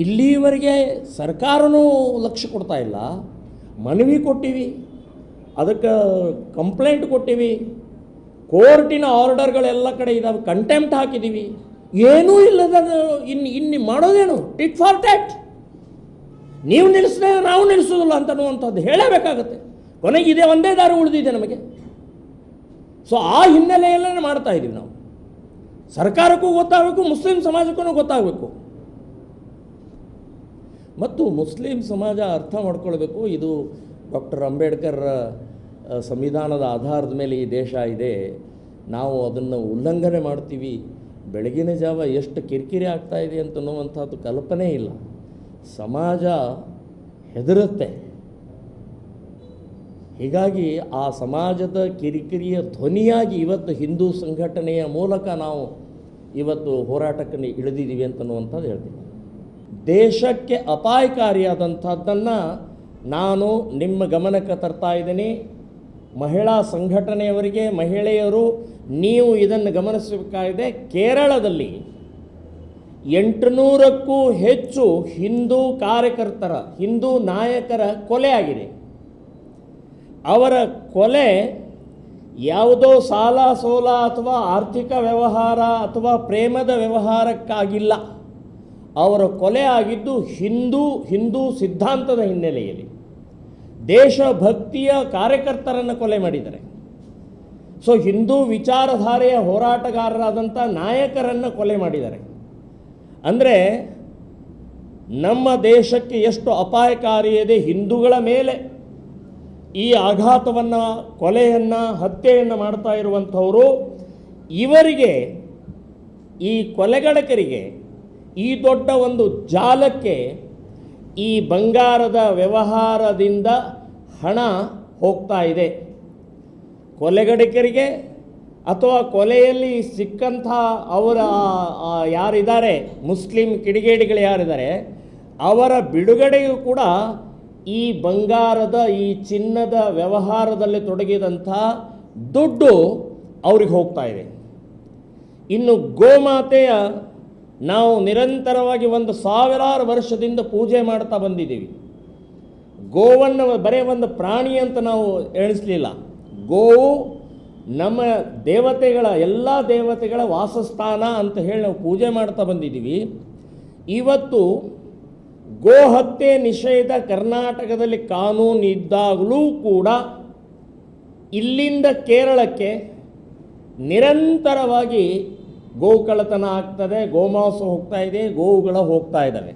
ಇಲ್ಲಿವರೆಗೆ ಸರ್ಕಾರನೂ ಲಕ್ಷ್ಯ ಕೊಡ್ತಾ ಇಲ್ಲ. ಮನವಿ ಕೊಟ್ಟಿವಿ, ಅದಕ್ಕೆ ಕಂಪ್ಲೇಂಟ್ ಕೊಟ್ಟಿವಿ, ಕೋರ್ಟಿನ ಆರ್ಡರ್ಗಳೆಲ್ಲ ಕಡೆ ಇದಾವೆ, ಕಂಟೆಂಪ್ಟ್ ಹಾಕಿದ್ದೀವಿ. ಏನೂ ಇಲ್ಲದ ಇನ್ನು ಮಾಡೋದೇನು? Tit for that. ನೀವು ನಿಲ್ಲಿಸಿದ್ರೆ ನಾವು ನಿಲ್ಲಿಸೋದಿಲ್ಲ ಅಂತನ್ನುವಂಥದ್ದು ಹೇಳಬೇಕಾಗತ್ತೆ. ಕೊನೆಗೆ ಇದೇ ಒಂದೇ ದಾರಿ ಉಳಿದಿದೆ ನಮಗೆ. ಸೊ ಆ ಹಿನ್ನೆಲೆಯಲ್ಲೇ ಮಾಡ್ತಾ ಇದ್ದೀವಿ ನಾವು. ಸರ್ಕಾರಕ್ಕೂ ಗೊತ್ತಾಗಬೇಕು, ಮುಸ್ಲಿಂ ಸಮಾಜಕ್ಕೂ ಗೊತ್ತಾಗಬೇಕು. ಮತ್ತು ಮುಸ್ಲಿಂ ಸಮಾಜ ಅರ್ಥ ಮಾಡ್ಕೊಳ್ಬೇಕು, ಇದು ಡಾಕ್ಟರ್ ಅಂಬೇಡ್ಕರ್ ಸಂವಿಧಾನದ ಆಧಾರದ ಮೇಲೆ ಈ ದೇಶ ಇದೆ, ನಾವು ಅದನ್ನು ಉಲ್ಲಂಘನೆ ಮಾಡ್ತೀವಿ, ಬೆಳಗಿನ ಜಾವ ಎಷ್ಟು ಕಿರಿಕಿರಿ ಆಗ್ತಾ ಇದೆ ಅಂತನ್ನುವಂಥದ್ದು ಕಲ್ಪನೆ ಇಲ್ಲ. ಸಮಾಜ ಹೆದರುತ್ತೆ. ಹೀಗಾಗಿ ಆ ಸಮಾಜದ ಕಿರಿಕಿರಿಯ ಧ್ವನಿಯಾಗಿ ಇವತ್ತು ಹಿಂದೂ ಸಂಘಟನೆಯ ಮೂಲಕ ನಾವು ಇವತ್ತು ಹೋರಾಟಕ್ಕೆ ಇಳಿದಿದ್ದೀವಿ ಅಂತನ್ನುವಂಥದ್ದು ಹೇಳ್ತೀನಿ. ದೇಶಕ್ಕೆ ಅಪಾಯಕಾರಿಯಾದಂಥದ್ದನ್ನು ನಾನು ನಿಮ್ಮ ಗಮನಕ್ಕೆ ತರ್ತಾ ಇದ್ದೀನಿ. ಮಹಿಳಾ ಸಂಘಟನೆಯವರಿಗೆ, ಮಹಿಳೆಯರು ನೀವು ಇದನ್ನು ಗಮನಿಸಬೇಕಾಗಿದೆ. ಕೇರಳದಲ್ಲಿ 800ಕ್ಕೂ ಹೆಚ್ಚು ಹಿಂದೂ ಕಾರ್ಯಕರ್ತರ, ಹಿಂದೂ ನಾಯಕರ ಕೊಲೆ ಆಗಿದೆ. ಅವರ ಕೊಲೆ ಯಾವುದೋ ಸಾಲ ಸೋಲ ಅಥವಾ ಆರ್ಥಿಕ ವ್ಯವಹಾರ ಅಥವಾ ಪ್ರೇಮದ ವ್ಯವಹಾರಕ್ಕಾಗಿಲ್ಲ. ಅವರ ಕೊಲೆ ಆಗಿದ್ದು ಹಿಂದೂ ಸಿದ್ಧಾಂತದ ಹಿನ್ನೆಲೆಯಲ್ಲಿ ದೇಶಭಕ್ತಿಯ ಕಾರ್ಯಕರ್ತರನ್ನು ಕೊಲೆ ಮಾಡಿದ್ದಾರೆ. ಸೊ ಹಿಂದೂ ವಿಚಾರಧಾರೆಯ ಹೋರಾಟಗಾರರಾದಂಥ ನಾಯಕರನ್ನು ಕೊಲೆ ಮಾಡಿದ್ದಾರೆ. ಅಂದರೆ ನಮ್ಮ ದೇಶಕ್ಕೆ ಎಷ್ಟು ಅಪಾಯಕಾರಿ ಇದೆ. ಹಿಂದೂಗಳ ಮೇಲೆ ಈ ಆಘಾತವನ್ನು, ಕೊಲೆಯನ್ನು, ಹತ್ಯೆಯನ್ನು ಮಾಡ್ತಾ ಇರುವಂಥವರು, ಇವರಿಗೆ, ಈ ಕೊಲೆಗಡಕರಿಗೆ, ಈ ದೊಡ್ಡ ಒಂದು ಜಾಲಕ್ಕೆ ಈ ಬಂಗಾರದ ವ್ಯವಹಾರದಿಂದ ಹಣ ಹೋಗ್ತಾ ಇದೆ. ಕೊಲೆಗಡಕರಿಗೆ ಅಥವಾ ಕೊಲೆಯಲ್ಲಿ ಸಿಕ್ಕಂಥ ಅವರ ಯಾರಿದ್ದಾರೆ ಮುಸ್ಲಿಂ ಕಿಡಿಗೇಡಿಗಳು ಯಾರಿದ್ದಾರೆ ಅವರ ಬಿಡುಗಡೆಯೂ ಕೂಡ ಈ ಬಂಗಾರದ, ಈ ಚಿನ್ನದ ವ್ಯವಹಾರದಲ್ಲಿ ತೊಡಗಿದಂಥ ದುಡ್ಡು ಅವ್ರಿಗೆ ಹೋಗ್ತಾ ಇದೆ. ಇನ್ನು ಗೋಮಾತೆಯ ನಾವು ನಿರಂತರವಾಗಿ 1000 ವರ್ಷದಿಂದ ಪೂಜೆ ಮಾಡ್ತಾ ಬಂದಿದ್ದೀವಿ. ಗೋವನ್ನು ಬರೀ ಒಂದು ಪ್ರಾಣಿ ಅಂತ ನಾವು ಎಣಿಸಲಿಲ್ಲ. ಗೋವು ನಮ್ಮ ದೇವತೆಗಳ, ಎಲ್ಲ ದೇವತೆಗಳ ವಾಸಸ್ಥಾನ ಅಂತ ಹೇಳಿ ನಾವು ಪೂಜೆ ಮಾಡ್ತಾ ಬಂದಿದ್ದೀವಿ. ಇವತ್ತು ಗೋ ಹತ್ಯೆ ನಿಷೇಧ ಕರ್ನಾಟಕದಲ್ಲಿ ಕಾನೂನು ಇದ್ದಾಗಲೂ ಕೂಡ ಇಲ್ಲಿಂದ ಕೇರಳಕ್ಕೆ ನಿರಂತರವಾಗಿ ಗೋಕಳ್ಳತನ ಆಗ್ತದೆ, ಗೋಮಾಂಸ ಹೋಗ್ತಾ ಇದೆ, ಗೋವುಗಳು ಹೋಗ್ತಾ ಇದ್ದಾವೆ.